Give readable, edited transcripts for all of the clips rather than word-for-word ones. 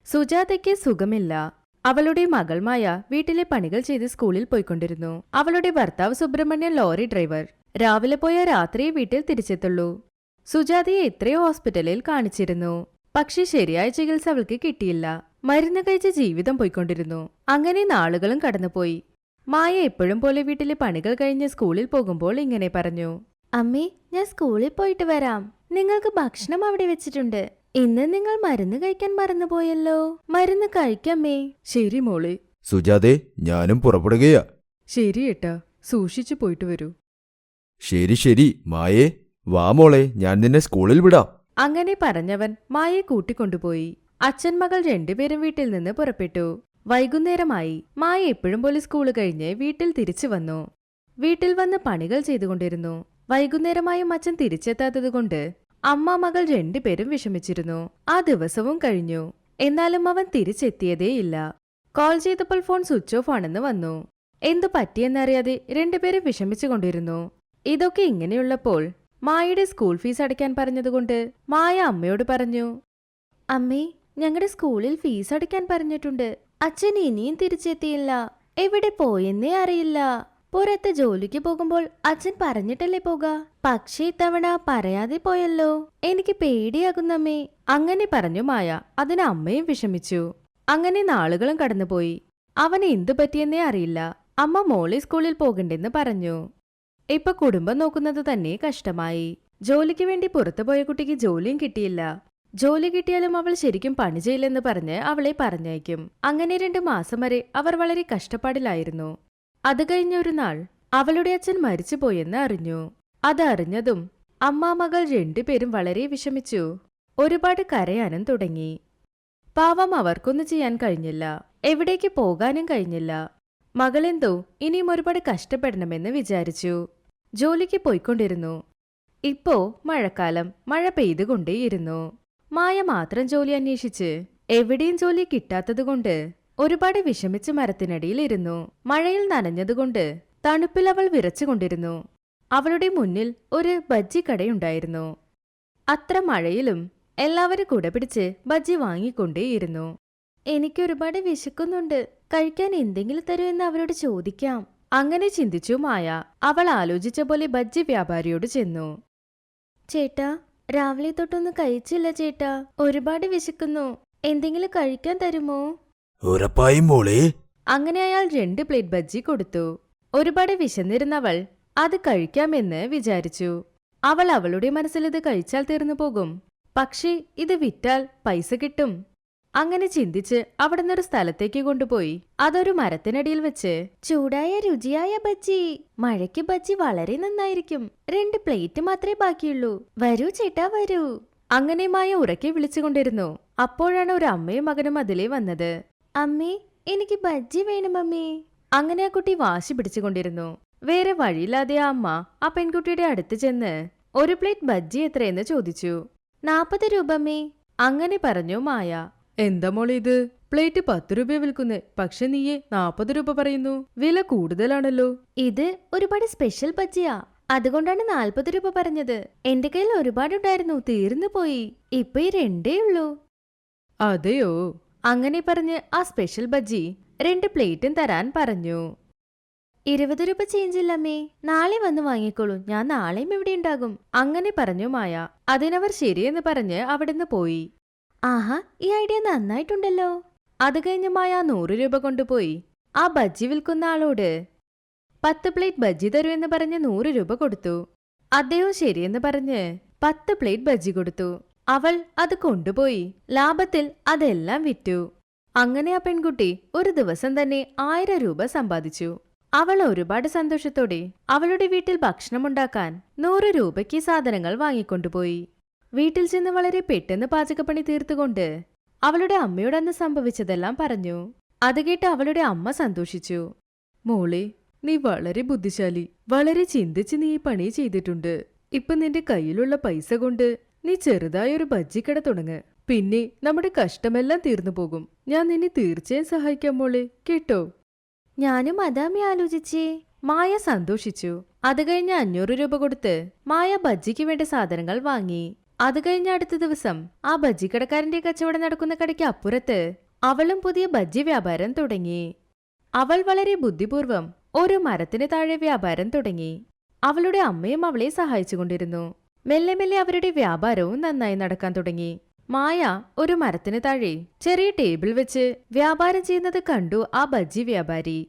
സുജാതയ്ക്ക് സുഖമില്ല. അവളുടെ മകൾ മായ വീട്ടിലെ പണികൾ ചെയ്ത് സ്കൂളിൽ പോയിക്കൊണ്ടിരുന്നു. അവളുടെ ഭർത്താവ് സുബ്രഹ്മണ്യൻ ലോറി ഡ്രൈവർ. രാവിലെ പോയ രാത്രിയെ വീട്ടിൽ തിരിച്ചെത്തുള്ളൂ. സുജാതയെ എത്രയോ ഹോസ്പിറ്റലിൽ കാണിച്ചിരുന്നു. പക്ഷെ ശരിയായ ചികിത്സ അവൾക്ക് കിട്ടിയില്ല. മരുന്ന് കഴിച്ച് ജീവിതം പോയിക്കൊണ്ടിരുന്നു. അങ്ങനെ നാളുകളും കടന്നുപോയി. മായ എപ്പോഴും പോലെ വീട്ടിലെ പണികൾ കഴിഞ്ഞ് സ്കൂളിൽ പോകുമ്പോൾ ഇങ്ങനെ പറഞ്ഞു: അമ്മേ, ഞാൻ സ്കൂളിൽ പോയിട്ട് വരാം. നിങ്ങൾക്ക് ഭക്ഷണം അവിടെ വെച്ചിട്ടുണ്ട്. ഇന്ന് നിങ്ങൾ മരുന്ന് കഴിക്കാൻ മറന്നുപോയല്ലോ. മരുന്ന് കഴിക്കാമേ. ശരി മോളെ. സുജാതേ, ഞാനും പുറപ്പെടുകയാ. ശരി ഏട്ടാ, സൂക്ഷിച്ചു പോയിട്ട് വരൂ. ശരി മായേ, വാ മോളെ, ഞാൻ നിന്നെ സ്കൂളിൽ വിടാം. അങ്ങനെ പറഞ്ഞവൻ മായയെ കൂട്ടിക്കൊണ്ടുപോയി. അച്ഛൻ മകൾ രണ്ടുപേരും വീട്ടിൽ നിന്ന് പുറപ്പെട്ടു. വൈകുന്നേരമായി. മായ എപ്പോഴും പോലെ സ്കൂള് കഴിഞ്ഞ് വീട്ടിൽ തിരിച്ചു വന്നു. വീട്ടിൽ വന്ന് പണികൾ ചെയ്തുകൊണ്ടിരുന്നു. വൈകുന്നേരമായും അച്ഛൻ തിരിച്ചെത്താത്തതുകൊണ്ട് അമ്മ മകൾ രണ്ടുപേരും വിഷമിച്ചിരുന്നു. ആ ദിവസവും കഴിഞ്ഞു. എന്നാലും അവൻ തിരിച്ചെത്തിയതേയില്ല. കോൾ ചെയ്തപ്പോൾ ഫോൺ സ്വിച്ച് ഓഫ് ആണെന്ന് വന്നു. എന്തു പറ്റിയെന്നറിയാതെ രണ്ടുപേരും വിഷമിച്ചുകൊണ്ടിരുന്നു. ഇതൊക്കെ ഇങ്ങനെയുള്ളപ്പോൾ മായയുടെ സ്കൂൾ ഫീസ് അടയ്ക്കാൻ പറഞ്ഞതുകൊണ്ട് മായ അമ്മയോട് പറഞ്ഞു: അമ്മേ, ഞങ്ങളുടെ സ്കൂളിൽ ഫീസ് അടയ്ക്കാൻ പറഞ്ഞിട്ടുണ്ട്. അച്ഛൻ ഇനിയും തിരിച്ചെത്തിയില്ല. എവിടെ പോയെന്നേ അറിയില്ല. പുറത്ത് ജോലിക്ക് പോകുമ്പോൾ അച്ഛൻ പറഞ്ഞിട്ടല്ലേ പോക. പക്ഷേ ഇത്തവണ പറയാതെ പോയല്ലോ. എനിക്ക് പേടിയാകുന്നമ്മേ. അങ്ങനെ പറഞ്ഞു മായ. അതിന് അമ്മയും വിഷമിച്ചു. അങ്ങനെ നാളുകളും കടന്നുപോയി. അവന് എന്തു പറ്റിയെന്നേ അറിയില്ല. അമ്മ മോളി സ്കൂളിൽ പോകണ്ടെന്ന് പറഞ്ഞു. ഇപ്പൊ കുടുംബം നോക്കുന്നത് തന്നെ കഷ്ടമായി. ജോലിക്ക് വേണ്ടി പുറത്തുപോയ കുട്ടിക്ക് ജോലിയും കിട്ടിയില്ല. ജോലി കിട്ടിയാലും അവൾ ശരിക്കും പണി ചെയ്യില്ലെന്ന് പറഞ്ഞ് അവളെ പറഞ്ഞയക്കും. അങ്ങനെ 2 മാസം വരെ അവർ വളരെ കഷ്ടപ്പാടിലായിരുന്നു. അത് കഴിഞ്ഞൊരു നാൾ അവളുടെ അച്ഛൻ മരിച്ചുപോയെന്ന് അറിഞ്ഞു. അതറിഞ്ഞതും അമ്മ മകൾ രണ്ടുപേരും വളരെ വിഷമിച്ചു. ഒരുപാട് കരയാനും തുടങ്ങി. പാവം അവർക്കൊന്നും ചെയ്യാൻ കഴിഞ്ഞില്ല. എവിടേക്ക് പോകാനും കഴിഞ്ഞില്ല. മകളെന്തോ ഇനിയും ഒരുപാട് കഷ്ടപ്പെടണമെന്ന് വിചാരിച്ചു. ജോലിക്ക് പോയിക്കൊണ്ടിരുന്നു. ഇപ്പോ മഴക്കാലം. മഴ പെയ്തുകൊണ്ടേയിരുന്നു. മായ മാത്രം ജോലി അന്വേഷിച്ച് എവിടെയും ജോലി കിട്ടാത്തതുകൊണ്ട് ഒരുപാട് വിഷമിച്ച് മരത്തിനടിയിൽ ഇരുന്നു. മഴയിൽ നനഞ്ഞതുകൊണ്ട് തണുപ്പിൽ അവൾ വിറച്ചുകൊണ്ടിരുന്നു. അവളുടെ മുന്നിൽ ഒരു ബജ്ജി കടയുണ്ടായിരുന്നു. അത്ര മഴയിലും എല്ലാവരും കുടപിടിച്ച് ബജ്ജി വാങ്ങിക്കൊണ്ടേയിരുന്നു. എനിക്കൊരുപാട് വിശക്കുന്നുണ്ട്. കഴിക്കാൻ എന്തെങ്കിലും തരുമെന്ന് അവരോട് ചോദിക്കാം. അങ്ങനെ ചിന്തിച്ചു മായ. അവൾ ആലോചിച്ച പോലെ ബജ്ജി വ്യാപാരിയോട് ചെന്നു. ചേട്ടാ, രാവിലെ തൊട്ടൊന്നും കഴിച്ചില്ല ചേട്ടാ. ഒരുപാട് വിശക്കുന്നു. എന്തെങ്കിലും കഴിക്കാൻ തരുമോ? ഉറപ്പായും മോളെ. അങ്ങനെ അയാൾ 2 പ്ലേറ്റ് ബജ്ജി കൊടുത്തു. ഒരുപാട് വിശന്നിരുന്നവൾ അത് കഴിക്കാമെന്ന് വിചാരിച്ചു. അവൾ അവളുടെ മനസ്സിൽ ഇത് കഴിച്ചാൽ തീർന്നു പോകും. പക്ഷേ ഇത് വിറ്റാൽ പൈസ കിട്ടും. അങ്ങനെ ചിന്തിച്ച് അവിടുന്നൊരു സ്ഥലത്തേക്ക് കൊണ്ടുപോയി അതൊരു മരത്തിനടിയിൽ വെച്ച്: ചൂടായ രുചിയായ ബജ്ജി. മഴയ്ക്ക് ബജ്ജി വളരെ നന്നായിരിക്കും. 2 പ്ലേറ്റ് മാത്രമേ ബാക്കിയുള്ളൂ. വരൂ ചേട്ടാ, വരൂ. അങ്ങനെ മായ ഉറക്കെ വിളിച്ചുകൊണ്ടിരുന്നു. അപ്പോഴാണ് ഒരു അമ്മയും മകനും അതിലേ വന്നത്. അമ്മേ, എനിക്ക് ബജ്ജി വേണം അമ്മേ. അങ്ങനെ ആ കുട്ടി വാശി പിടിച്ചുകൊണ്ടിരുന്നു. വേറെ വഴിയില്ലാതെ ആ അമ്മ ആ പെൺകുട്ടിയുടെ അടുത്ത് ചെന്ന് 1 പ്ലേറ്റ് ബജ്ജി എത്രയെന്ന് ചോദിച്ചു. 40 രൂപ അമ്മേ. അങ്ങനെ പറഞ്ഞു മായ. എന്താ മോളെ ഇത്? പ്ലേറ്റ് 10 രൂപ വിൽക്കുന്നേ, പക്ഷെ നീയെ 40 രൂപ പറയുന്നു. വില കൂടുതലാണല്ലോ. ഇത് ഒരുപാട് സ്പെഷ്യൽ ബജ്ജിയാ, അതുകൊണ്ടാണ് 40 രൂപ പറഞ്ഞത്. എന്റെ കയ്യിൽ ഒരുപാടുണ്ടായിരുന്നു, തീർന്നു പോയി. ഇപ്പൊ ഈ 2 ഉള്ളൂ. അതെയോ? അങ്ങനെ പറഞ്ഞ് ആ സ്പെഷ്യൽ ബജ്ജി 2 പ്ലേറ്റും തരാൻ പറഞ്ഞു. 20 രൂപ ചേഞ്ചില്ലമ്മേ. നാളെ വന്ന് വാങ്ങിക്കോളൂ. ഞാൻ നാളെയും ഇവിടെ ഉണ്ടാകും. അങ്ങനെ പറഞ്ഞു മായ. അതിനവർ ശരിയെന്ന് പറഞ്ഞ് അവിടുന്ന് പോയി. ആഹാ, ഈ ഐഡിയ നന്നായിട്ടുണ്ടല്ലോ. അത് കഴിഞ്ഞ് മായ 100 രൂപ കൊണ്ടുപോയി ആ ബജ്ജി വിൽക്കുന്ന ആളോട് 10 പ്ലേറ്റ് ബജ്ജി തരൂ എന്ന് പറഞ്ഞ് 100 രൂപ കൊടുത്തു. അദ്ദേഹം ശരിയെന്ന് പറഞ്ഞ് 10 പ്ലേറ്റ് ബജ്ജി കൊടുത്തു. അവൾ അത് കൊണ്ടുപോയി ലാഭത്തിൽ അതെല്ലാം വിറ്റു. അങ്ങനെ ആ പെൺകുട്ടി ഒരു ദിവസം തന്നെ 1000 രൂപ സമ്പാദിച്ചു. അവൾ ഒരുപാട് സന്തോഷത്തോടെ അവളുടെ വീട്ടിൽ ഭക്ഷണമുണ്ടാക്കാൻ 100 രൂപയ്ക്ക് സാധനങ്ങൾ വാങ്ങിക്കൊണ്ടുപോയി. വീട്ടിൽ ചെന്ന് വളരെ പെട്ടെന്ന് പാചകപ്പണി തീർത്തുകൊണ്ട് അവളുടെ അമ്മയോട് അന്ന് സംഭവിച്ചതെല്ലാം പറഞ്ഞു. അത് കേട്ട് അവളുടെ അമ്മ സന്തോഷിച്ചു. മോളെ, നീ വളരെ ബുദ്ധിശാലി. വളരെ ചിന്തിച്ച് നീ ഈ പണി ചെയ്തിട്ടുണ്ട്. ഇപ്പൊ നിന്റെ കയ്യിലുള്ള പൈസ കൊണ്ട് നീ ചെറുതായൊരു ബജ്ജിക്കട തുടങ്ങ്. പിന്നെ നമ്മുടെ കഷ്ടമെല്ലാം തീർന്നു പോകും. ഞാൻ നിന്നെ തീർച്ചയായും സഹായിക്കാം മോളെ, കേട്ടോ? ഞാനും അതാമേ ആലോചിച്ചേ. മായ സന്തോഷിച്ചു. അത് കഴിഞ്ഞ് 500 രൂപ കൊടുത്ത് മായ ബജ്ജിക്ക് വേണ്ട സാധനങ്ങൾ വാങ്ങി. അത് കഴിഞ്ഞ അടുത്ത ദിവസം ആ ബജ്ജിക്കടക്കാരന്റെ കച്ചവടം നടക്കുന്ന കടയ്ക്ക് അപ്പുറത്ത് അവളും പുതിയ ബജ്ജി വ്യാപാരം തുടങ്ങി. അവൾ വളരെ ബുദ്ധിപൂർവം ഒരു മരത്തിന് താഴെ വ്യാപാരം തുടങ്ങി. അവളുടെ അമ്മയും അവളെ സഹായിച്ചുകൊണ്ടിരുന്നു. മെല്ലെ മെല്ലെ അവരുടെ വ്യാപാരവും നന്നായി നടക്കാൻ തുടങ്ങി. മായ ഒരു മരത്തിന് താഴെ ചെറിയ ടേബിൾ വെച്ച് വ്യാപാരം ചെയ്യുന്നത് കണ്ടു ആ ബജ്ജി വ്യാപാരി.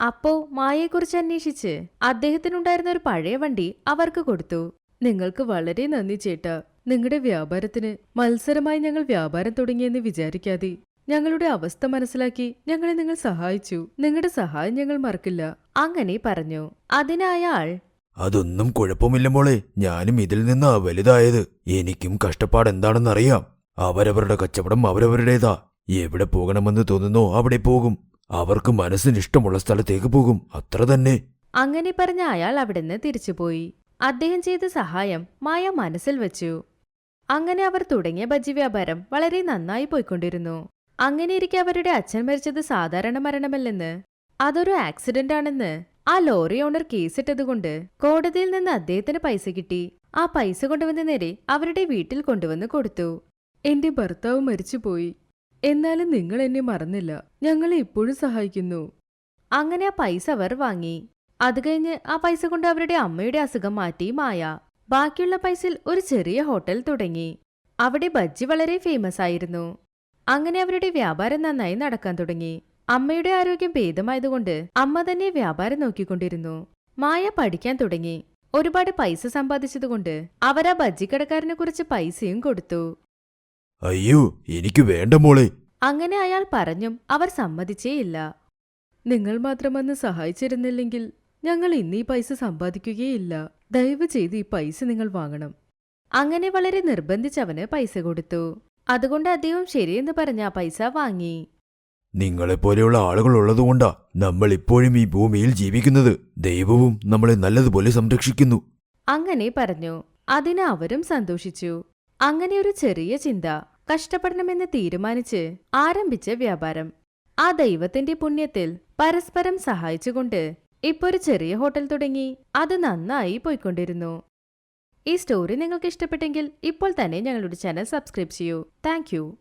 അപ്പോ മായയെക്കുറിച്ച് അന്വേഷിച്ച് അദ്ദേഹത്തിനുണ്ടായിരുന്ന ഒരു പഴയ വണ്ടി അവർക്ക് കൊടുത്തു. നിങ്ങൾക്ക് വളരെ നന്ദി ചേട്ടാ. നിങ്ങളുടെ വ്യാപാരത്തിന് മത്സരമായി ഞങ്ങൾ വ്യാപാരം തുടങ്ങിയെന്ന് വിചാരിക്കാതെ ഞങ്ങളുടെ അവസ്ഥ മനസ്സിലാക്കി ഞങ്ങളെ നിങ്ങൾ സഹായിച്ചു. നിങ്ങളുടെ സഹായം ഞങ്ങൾ മറക്കില്ല. അങ്ങനെ പറഞ്ഞു. അതിനയാൾ, അതൊന്നും കുഴപ്പമില്ല മോളെ, ഞാനും ഇതിൽ നിന്നാ വലുതായത്. എനിക്കും കഷ്ടപ്പാടെന്താണെന്നറിയാം. അവരവരുടെ കച്ചവടം അവരവരുടേതാ. എവിടെ പോകണമെന്ന് തോന്നുന്നോ അവിടെ പോകും. അവർക്ക് മനസ്സിനിഷ്ടമുള്ള സ്ഥലത്തേക്ക് പോകും, അത്ര തന്നെ. അങ്ങനെ പറഞ്ഞ അയാൾ അവിടുന്ന് തിരിച്ചുപോയി. അദ്ദേഹം ചെയ്ത സഹായം മായ മനസ്സിൽ വെച്ചു. അങ്ങനെ അവർ തുടങ്ങിയ ബജ്ജി വ്യാപാരം വളരെ നന്നായി പോയിക്കൊണ്ടിരുന്നു. അങ്ങനെയിരിക്കെ അവരുടെ അച്ഛൻ മരിച്ചത് സാധാരണ മരണമല്ലെന്ന്, അതൊരു ആക്സിഡന്റ് ആണെന്ന് ആ ലോറി ഓണർ കേസിട്ടതുകൊണ്ട് കോടതിയിൽ നിന്ന് അദ്ദേഹത്തിന് പൈസ കിട്ടി. ആ പൈസ കൊണ്ടുവന്ന് നേരെ അവരുടെ വീട്ടിൽ കൊണ്ടുവന്ന് കൊടുത്തു. എന്റെ ഭർത്താവ് മരിച്ചുപോയി, എന്നാലും നിങ്ങൾ എന്നെ മറന്നില്ല. ഞങ്ങളെ ഇപ്പോഴും സഹായിക്കുന്നു. അങ്ങനെ ആ പൈസ അവർ വാങ്ങി. അത് കഴിഞ്ഞ് ആ പൈസ കൊണ്ട് അവരുടെ അമ്മയുടെ അസുഖം മാറ്റി മായ. ബാക്കിയുള്ള പൈസയിൽ ഒരു ചെറിയ ഹോട്ടൽ തുടങ്ങി. അവിടെ ബജ്ജി വളരെ ഫേമസ് ആയിരുന്നു. അങ്ങനെ അവരുടെ വ്യാപാരം നന്നായി നടക്കാൻ തുടങ്ങി. അമ്മയുടെ ആരോഗ്യം ഭേദമായതുകൊണ്ട് അമ്മ തന്നെ വ്യാപാരം നോക്കിക്കൊണ്ടിരുന്നു. മായ പഠിക്കാൻ തുടങ്ങി. ഒരുപാട് പൈസ സമ്പാദിച്ചതുകൊണ്ട് അവരാ ബജ്ജിക്കടക്കാരനെ കുറിച്ച് പൈസയും കൊടുത്തു. അയ്യോ, എനിക്ക് വേണ്ട മോളെ. അങ്ങനെ അയാൾ പറഞ്ഞും അവർ സമ്മതിച്ചേയില്ല. നിങ്ങൾ മാത്രം വന്ന് സഹായിച്ചിരുന്നില്ലെങ്കിൽ ഞങ്ങൾ ഇന്ന് ഈ പൈസ സമ്പാദിക്കുകയില്ല. ദയവ് ചെയ്ത് ഈ പൈസ നിങ്ങൾ വാങ്ങണം. അങ്ങനെ വളരെ നിർബന്ധിച്ചവന് പൈസ കൊടുത്തു. അതുകൊണ്ട് അദ്ദേഹം ശരിയെന്ന് പറഞ്ഞ ആ പൈസ വാങ്ങി. നിങ്ങളെപ്പോലെയുള്ള ആളുകൾ ഉള്ളതുകൊണ്ടാ നമ്മൾ ഇപ്പോഴും ഈ ഭൂമിയിൽ ജീവിക്കുന്നത്. ദൈവവും നമ്മളെ നല്ലതുപോലെ സംരക്ഷിക്കുന്നു. അങ്ങനെ പറഞ്ഞു. അതിന് അവരും സന്തോഷിച്ചു. അങ്ങനെ ഒരു ചെറിയ ചിന്ത, കഷ്ടപ്പെടണമെന്ന് തീരുമാനിച്ച് ആരംഭിച്ച വ്യാപാരം ആ ദൈവത്തിന്റെ പുണ്യത്തിൽ പരസ്പരം സഹായിച്ചുകൊണ്ട് ഇപ്പൊ ഒരു ചെറിയ ഹോട്ടൽ തുടങ്ങി. അത് നന്നായി പോയിക്കൊണ്ടിരുന്നു. ഈ സ്റ്റോറി നിങ്ങൾക്ക് ഇഷ്ടപ്പെട്ടെങ്കിൽ ഇപ്പോൾ തന്നെ ഞങ്ങളുടെ ചാനൽ സബ്സ്ക്രൈബ് ചെയ്യൂ. താങ്ക്